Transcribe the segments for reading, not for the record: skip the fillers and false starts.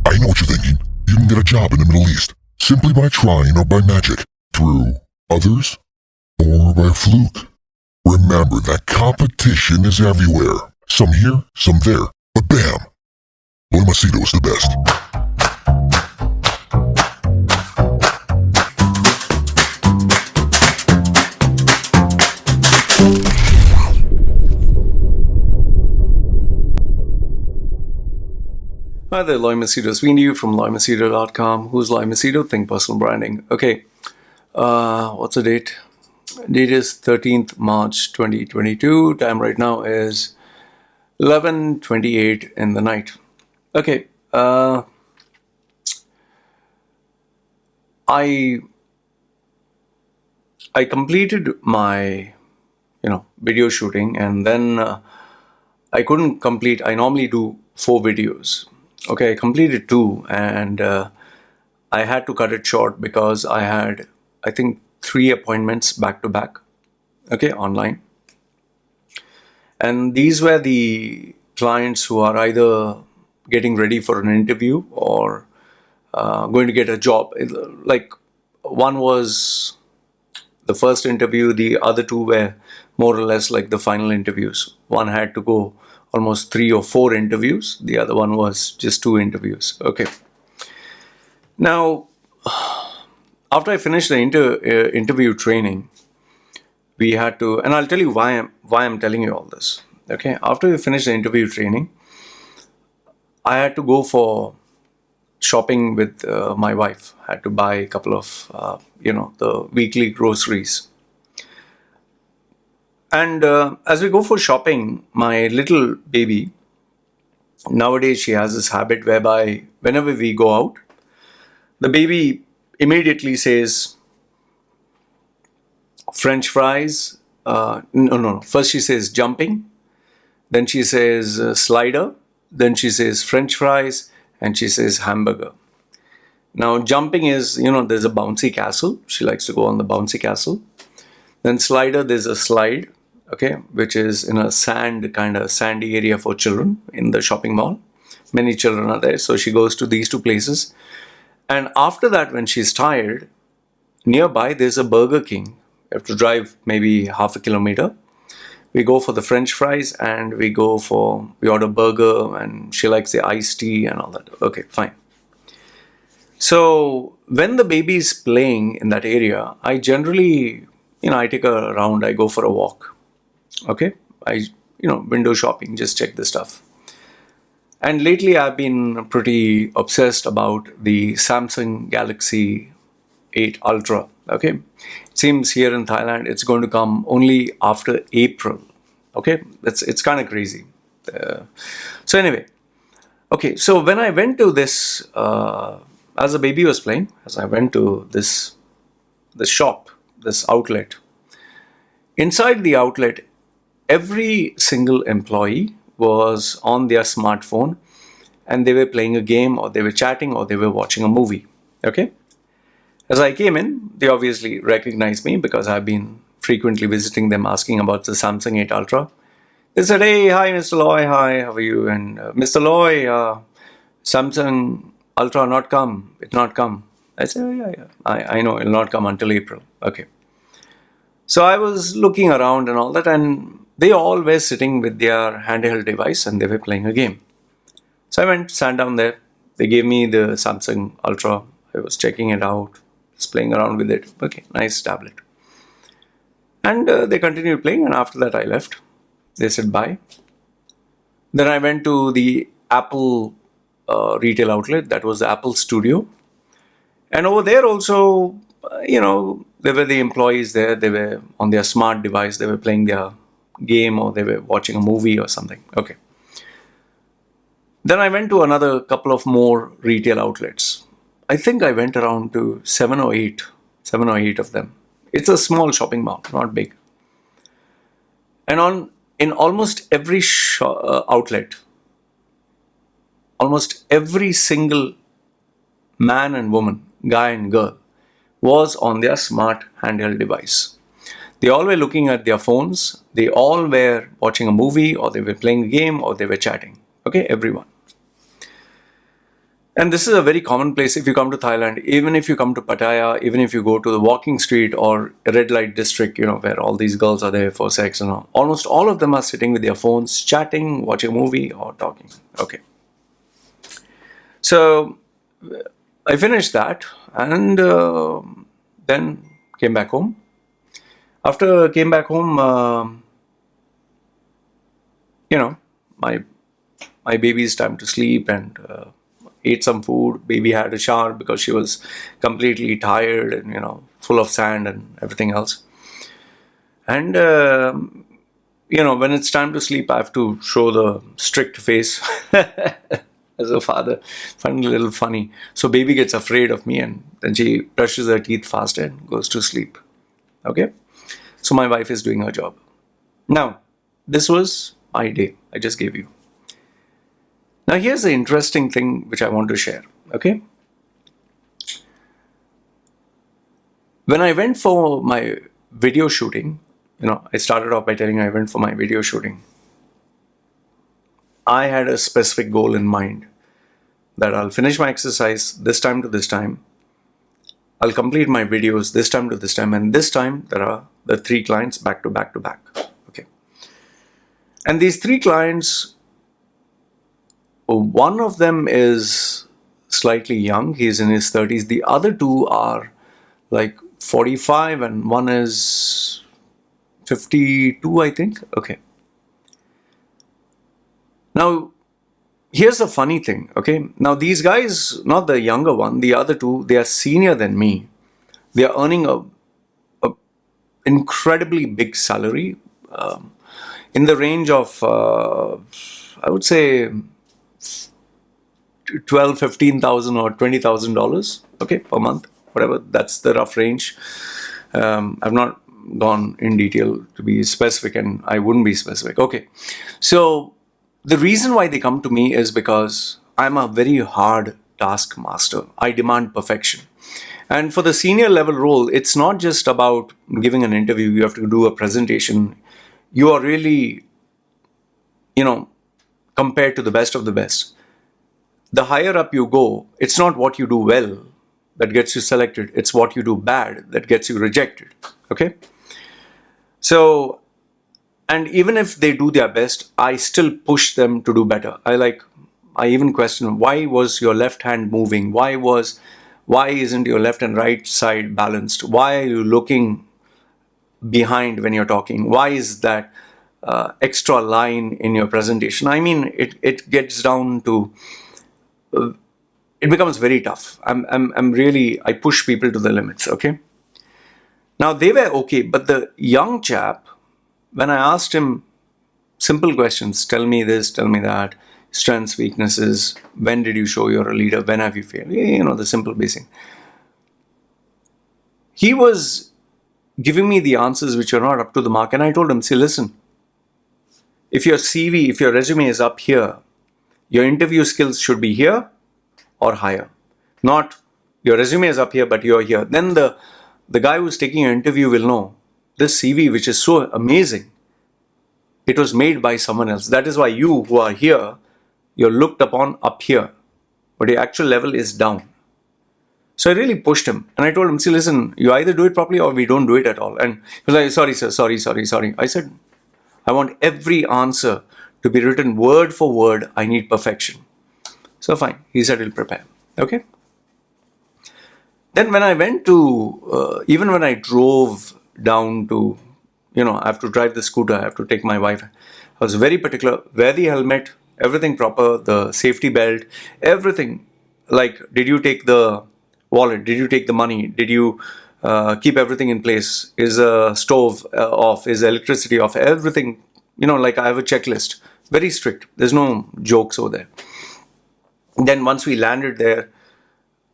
I know what you're thinking. You can get a job in the Middle East simply by trying or by magic, through others, or by a fluke. Remember that competition is everywhere. Some here, some there, but bam! Loy Machedo is the best. Hi there, Loy Machedo. Speaking to you from loymachedo.com. Who's Loy Machedo? Think Personal Branding. Okay, what's the date? Date is 13th March 2022. Time right now is 11:28 in the night. Okay, I completed my video shooting, and then I couldn't complete. I normally do 4 videos. Okay, I completed 2, and I had to cut it short because I had, I think, 3 appointments back to back, okay, online. And these were the clients who are either getting ready for an interview or going to get a job. Like, one was the first interview, the other 2 were more or less like the final interviews. One had to go almost 3 or 4 interviews. The other one was just 2 interviews. Okay. Now, after I finished the interview training, we had to, and I'll tell you why I'm telling you all this. Okay. After we finished the interview training, I had to go for shopping with my wife. I had to buy a couple of, the weekly groceries. And as we go for shopping, my little baby, nowadays she has this habit whereby whenever we go out, the baby immediately says French fries. No. First she says jumping, then she says slider, then she says French fries, and she says hamburger. Now jumping is, there's a bouncy castle. She likes to go on the bouncy castle. Then slider, there's a slide, okay, which is in a sandy area for children in the shopping mall. Many children are there, so she goes to these 2 places. And after that, when she's tired, nearby there's a Burger King. You have to drive maybe half a kilometer. We go for the French fries, and we order burger, and she likes the iced tea and all that. Okay, fine. So when the baby's playing in that area, I generally, I take her around, I go for a walk. Okay, window shopping, just check the stuff. And lately I've been pretty obsessed about the Samsung Galaxy 8 Ultra. Okay, it seems here in Thailand it's going to come only after April. Okay, it's kind of crazy. So anyway, okay, so when I went to this, as the baby was playing, as I went to this shop, this outlet, inside the outlet, every single employee was on their smartphone, and they were playing a game, or they were chatting, or they were watching a movie. Okay. As I came in, they obviously recognized me because I've been frequently visiting them, asking about the Samsung 8 Ultra. They said, "Hey, hi, Mr. Loy, hi, how are you?" And Mr. Loy, Samsung Ultra it not come. I said, "Oh, yeah, I know it'll not come until April." Okay. So I was looking around and all that, and they all were sitting with their handheld device, and they were playing a game. So I went, sat down there. They gave me the Samsung Ultra. I was checking it out, just playing around with it. Okay, nice tablet. And they continued playing, and after that I left. They said bye. Then I went to the Apple retail outlet. That was the Apple Studio. And over there also, there were the employees there. They were on their smart device. They were playing their game, or they were watching a movie or something. Okay. Then I went to another couple of more retail outlets. I think I went around to 7 or 8 of them. It's a small shopping mall, not big. And in almost every outlet, almost every single man and woman, guy and girl, was on their smart handheld device. They all were looking at their phones. They all were watching a movie, or they were playing a game, or they were chatting. Okay, everyone. And this is a very common place if you come to Thailand, even if you come to Pattaya, even if you go to the walking street or a red light district, where all these girls are there for sex and all. Almost all of them are sitting with their phones, chatting, watching a movie or talking. Okay. So I finished that and then came back home. After I came back home, my baby's time to sleep and ate some food. Baby had a shower because she was completely tired and full of sand and everything else. And when it's time to sleep, I have to show the strict face as a father. Find it a little funny. So baby gets afraid of me and then she brushes her teeth faster and goes to sleep. Okay? So my wife is doing her job. Now, this was my day I just gave you. Now here's the interesting thing which I want to share. Okay? When I went for my video shooting, I started off by telling you I went for my video shooting. I had a specific goal in mind that I'll finish my exercise this time to this time. I'll complete my videos this time to this time. And this time there are the 3 clients back to back to back. Okay. And these 3 clients, one of them is slightly young. He's in his 30s. The other 2 are like 45 and one is 52, I think. Okay. Now, here's the funny thing, okay? Now, these guys, not the younger one, the other 2, they are senior than me. They are earning a incredibly big salary in the range of, I would say, $12,000, $15,000 or $20,000, okay, per month, whatever. That's the rough range. I've not gone in detail to be specific, and I wouldn't be specific. Okay, so the reason why they come to me is because I'm a very hard taskmaster. I demand perfection. And for the senior level role, it's not just about giving an interview. You have to do a presentation. You are really, compared to the best of the best. The higher up you go, it's not what you do well that gets you selected. It's what you do bad that gets you rejected. Okay? So, and even if they do their best, I still push them to do better. I even question, why was your left hand moving? Why isn't your left and right side balanced? Why are you looking behind when you're talking? Why is that extra line in your presentation? I mean, it gets down to, it becomes very tough. I push people to the limits, okay? Now, they were okay, but the young chap, when I asked him simple questions, tell me this, tell me that, strengths, weaknesses, when did you show you're a leader, when have you failed, the simple basic. He was giving me the answers which are not up to the mark, and I told him, see, listen, if your CV, if your resume is up here, your interview skills should be here or higher. Not your resume is up here, but you're here. Then the guy who's taking your interview will know this CV, which is so amazing, it was made by someone else. That is why you who are here, you're looked upon up here, but your actual level is down. So I really pushed him and I told him, see, listen, you either do it properly or we don't do it at all. And he was like, sorry, sir, sorry. I said, I want every answer to be written word for word. I need perfection. So fine. He said he'll prepare. Okay. Then when I went to, even when I drove down to, I have to drive the scooter, I have to take my wife. I was very particular, wear the helmet, everything proper, the safety belt, everything. Like, did you take the wallet? Did you take the money? Did you keep everything in place? Is the stove off? Is the electricity off? Everything, like I have a checklist. Very strict. There's no jokes over there. Then once we landed there,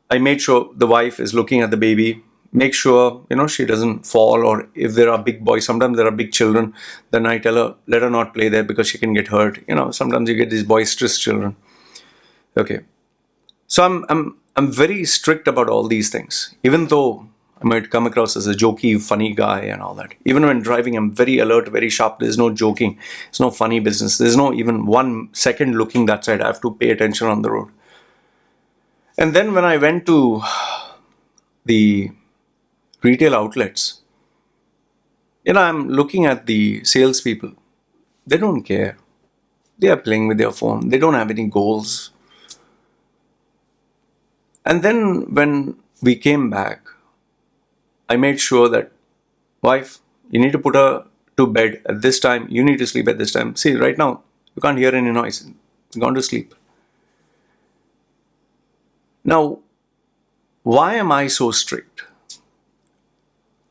I made sure the wife is looking at the baby. Make sure, she doesn't fall, or if there are big boys, sometimes there are big children, then I tell her, let her not play there because she can get hurt. Sometimes you get these boisterous children. Okay. So I'm very strict about all these things, even though I might come across as a jokey, funny guy and all that. Even when driving, I'm very alert, very sharp. There's no joking. There's no funny business. There's no even 1 second looking that side. I have to pay attention on the road. And then when I went to the retail outlets, I'm looking at the salespeople. They don't care. They are playing with their phone. They don't have any goals. And then when we came back, I made sure that, wife, you need to put her to bed at this time. You need to sleep at this time. See, right now, you can't hear any noise. You've gone to sleep. Now, why am I so strict?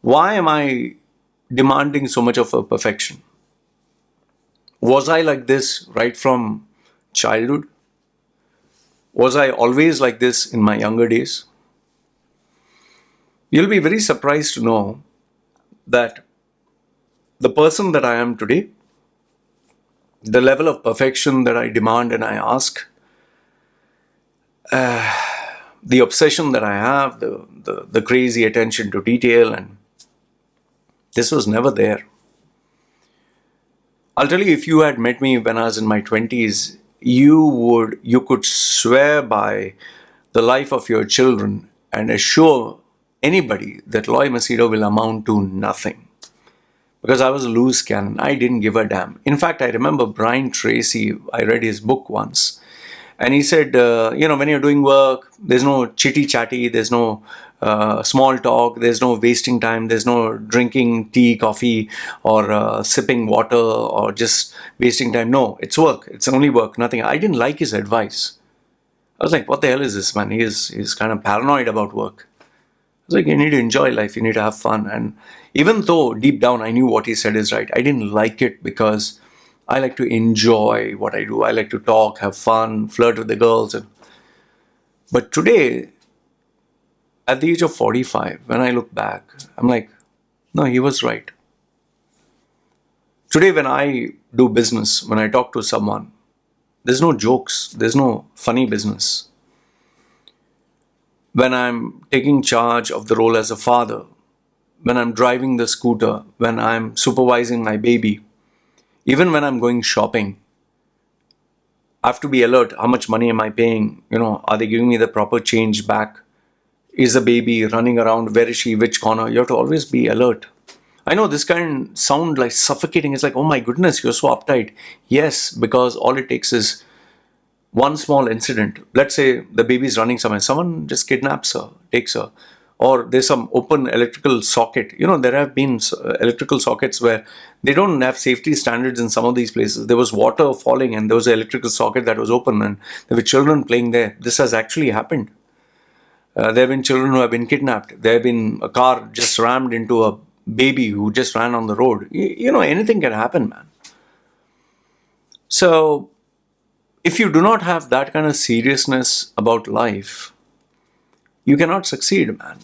Why am I demanding so much of a perfection? Was I like this right from childhood? Was I always like this in my younger days? You'll be very surprised to know that the person that I am today, the level of perfection that I demand and I ask, the obsession that I have, the crazy attention to detail, and this was never there. I'll tell you, if you had met me when I was in my 20s, you could swear by the life of your children and assure anybody that Loy Machedo will amount to nothing. Because I was a loose cannon. I didn't give a damn. In fact, I remember Brian Tracy, I read his book once. And he said, when you're doing work, there's no chitty chatty, there's no small talk, there's no wasting time, there's no drinking tea, coffee, or sipping water, or just wasting time. No, it's work. It's only work, nothing. I didn't like his advice. I was like, what the hell is this, man? He's kind of paranoid about work. I was like, you need to enjoy life, you need to have fun. And even though deep down I knew what he said is right, I didn't like it because I like to enjoy what I do. I like to talk, have fun, flirt with the girls. But today, at the age of 45, when I look back, I'm like, no, he was right. Today, when I do business, when I talk to someone, there's no jokes, there's no funny business. When I'm taking charge of the role as a father, when I'm driving the scooter, when I'm supervising my baby, even when I'm going shopping, I have to be alert. How much money am I paying? Are they giving me the proper change back? Is the baby running around? Where is she? Which corner? You have to always be alert. I know this can sound like suffocating. It's like, oh my goodness, you're so uptight. Yes, because all it takes is one small incident. Let's say the baby's running somewhere. Someone just kidnaps her, takes her. Or there's some open electrical socket. There have been electrical sockets where they don't have safety standards in some of these places. There was water falling and there was an electrical socket that was open and there were children playing there. This has actually happened. There have been children who have been kidnapped. There have been a car just rammed into a baby who just ran on the road. Anything can happen, man. So, if you do not have that kind of seriousness about life, you cannot succeed, man.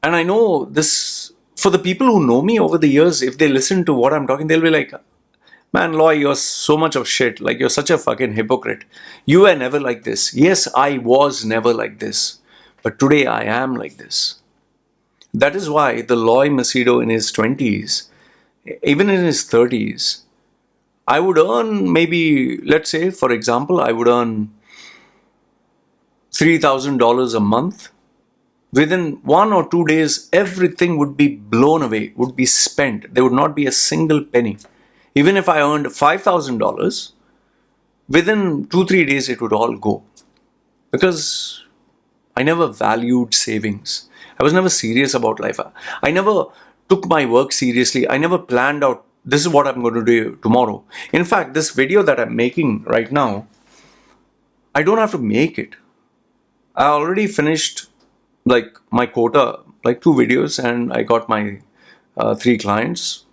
And I know this, for the people who know me over the years, if they listen to what I'm talking, they'll be like, man, Loy, you're so much of shit. Like, you're such a fucking hypocrite. You were never like this. Yes, I was never like this. But today I am like this. That is why the Loy Machedo in his 20s, even in his 30s, I would earn maybe, let's say, for example, I would earn $3,000 a month. Within 1 or 2 days, everything would be blown away, would be spent. There would not be a single penny. Even if I earned $5,000, within 2-3 days, it would all go. Because I never valued savings. I was never serious about life. I never took my work seriously. I never planned out, this is what I'm going to do tomorrow. In fact, this video that I'm making right now, I don't have to make it. I already finished like my quota, like 2 videos, and I got my 3 clients.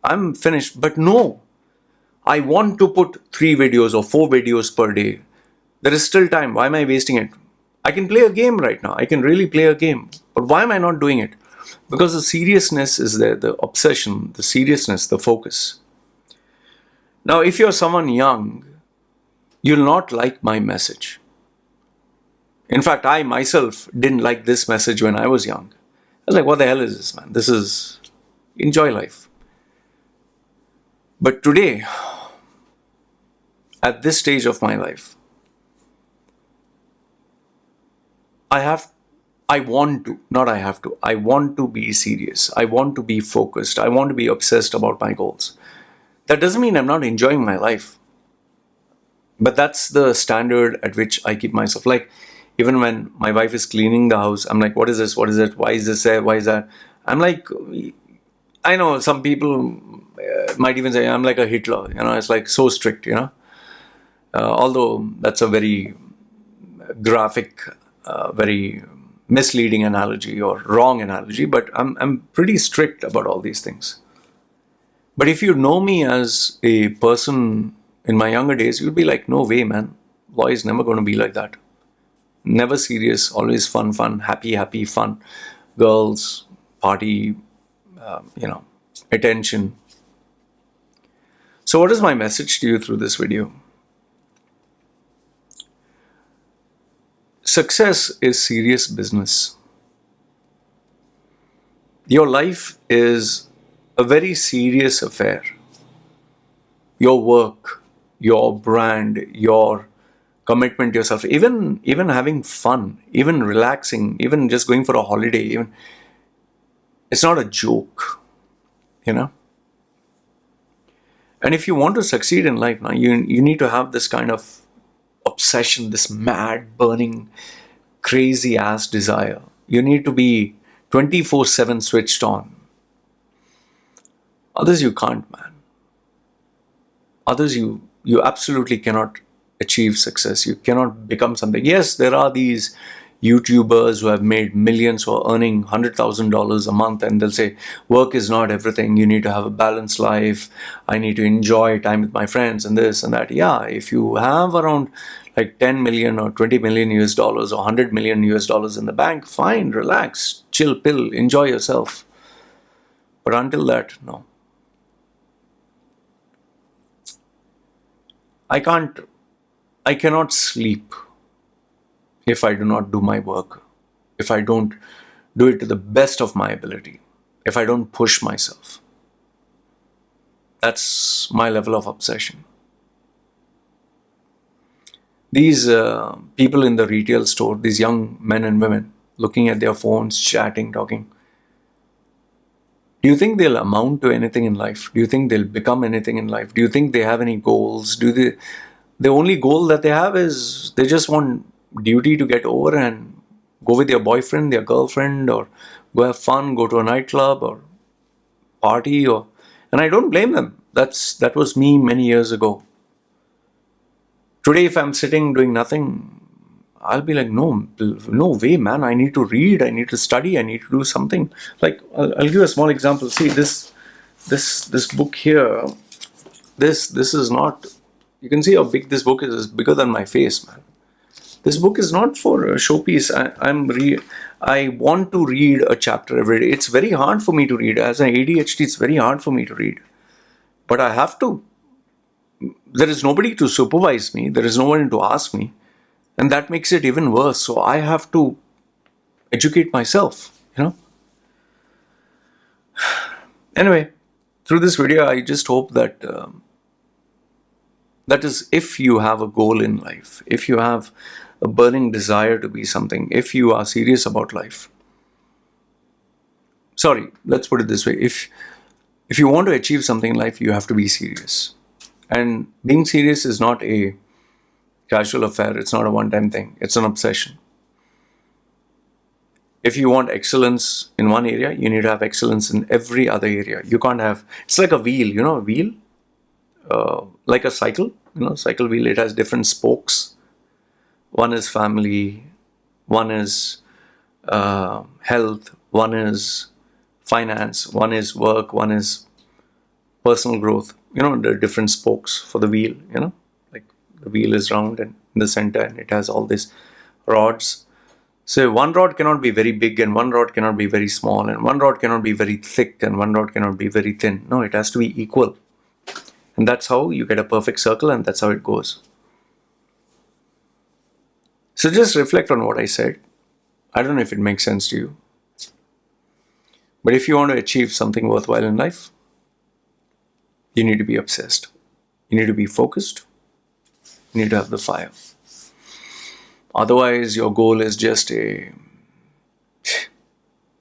I'm finished. But no, I want to put 3 videos or 4 videos per day. There is still time. Why am I wasting it? I can play a game right now. I can really play a game. But why am I not doing it? Because the seriousness is there, the obsession, the seriousness, the focus. Now, if you're someone young, you'll not like my message. In fact, I myself didn't like this message when I was young. I was like, what the hell is this, man? This is, enjoy life. But today, at this stage of my life, I want to, not I have to, I want to be serious. I want to be focused. I want to be obsessed about my goals. That doesn't mean I'm not enjoying my life. But that's the standard at which I keep myself. Like, even when my wife is cleaning the house, I'm like, what is this? What is it? Why is this there? Why is that? I'm like, I know some people might even say I'm like a Hitler. It's like so strict, although that's a very graphic, very misleading analogy or wrong analogy, but I'm pretty strict about all these things. But if you know me as a person in my younger days, you'd be like, no way, man. Loy is never going to be like that. Never serious, always fun, happy, fun. Girls, party, attention. So what is my message to you through this video? Success is serious business. Your life is a very serious affair. Your work, your brand, your commitment to yourself, even having fun, even relaxing, even just going for a holiday, it's not a joke, And if you want to succeed in life, now you need to have this kind of obsession, this mad, burning, crazy ass desire. You need to be 24/7 switched on. Others you can't, man. Others you absolutely cannot achieve success. You cannot become something. Yes, there are these YouTubers who have made millions or earning $100,000 a month, and they'll say, work is not everything. You need to have a balanced life. I need to enjoy time with my friends and this and that. Yeah, if you have around like 10 million or 20 million US dollars or 100 million US dollars in the bank, fine, relax, chill pill, enjoy yourself. But until that, no. I cannot sleep if I do not do my work, if I don't do it to the best of my ability, if I don't push myself. That's my level of obsession. These people in the retail store, these young men and women, looking at their phones, chatting, talking, do you think they'll amount to anything in life? Do you think they'll become anything in life? Do you think they have any goals? The only goal that they have is they just want duty to get over and go with their boyfriend, their girlfriend, or go have fun, go to a nightclub or party, and I don't blame them. That was me many years ago. Today, if I'm sitting doing nothing, I'll be like, no way, man. I need to read. I need to study. I need to do something. Like, I'll give a small example. See, this book here. This is not. You can see how big this book is. It's bigger than my face, man. This book is not for a showpiece. I want to read a chapter every day. It's very hard for me to read. As an ADHD, it's very hard for me to read. But I have to. There is nobody to supervise me. There is no one to ask me. And that makes it even worse. So I have to educate myself, Anyway, through this video, I just hope that that is, if you have a goal in life, if you have a burning desire to be something, if you are serious about life. Sorry, let's put it this way. If you want to achieve something in life, you have to be serious. And being serious is not a casual affair. It's not a one-time thing. It's an obsession. If you want excellence in one area, you need to have excellence in every other area. You can't have, it's like a wheel, a wheel, like a cycle, cycle wheel. It has different spokes. One is family, one is health, one is finance, one is work, one is personal growth. The different spokes for the wheel, like the wheel is round and in the center and it has all these rods. So one rod cannot be very big and one rod cannot be very small and one rod cannot be very thick and one rod cannot be very thin. No, it has to be equal. And that's how you get a perfect circle, and that's how it goes. So just reflect on what I said. I don't know if it makes sense to you. But if you want to achieve something worthwhile in life, you need to be obsessed. You need to be focused. You need to have the fire. Otherwise, your goal is just a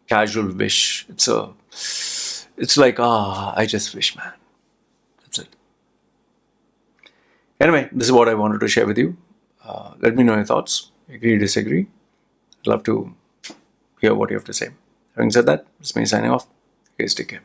casual wish. It's like, I just wish, man. That's it. Anyway, this is what I wanted to share with you. Let me know your thoughts. Agree, disagree. I'd love to hear what you have to say. Having said that, it's me signing off. Guys, take care.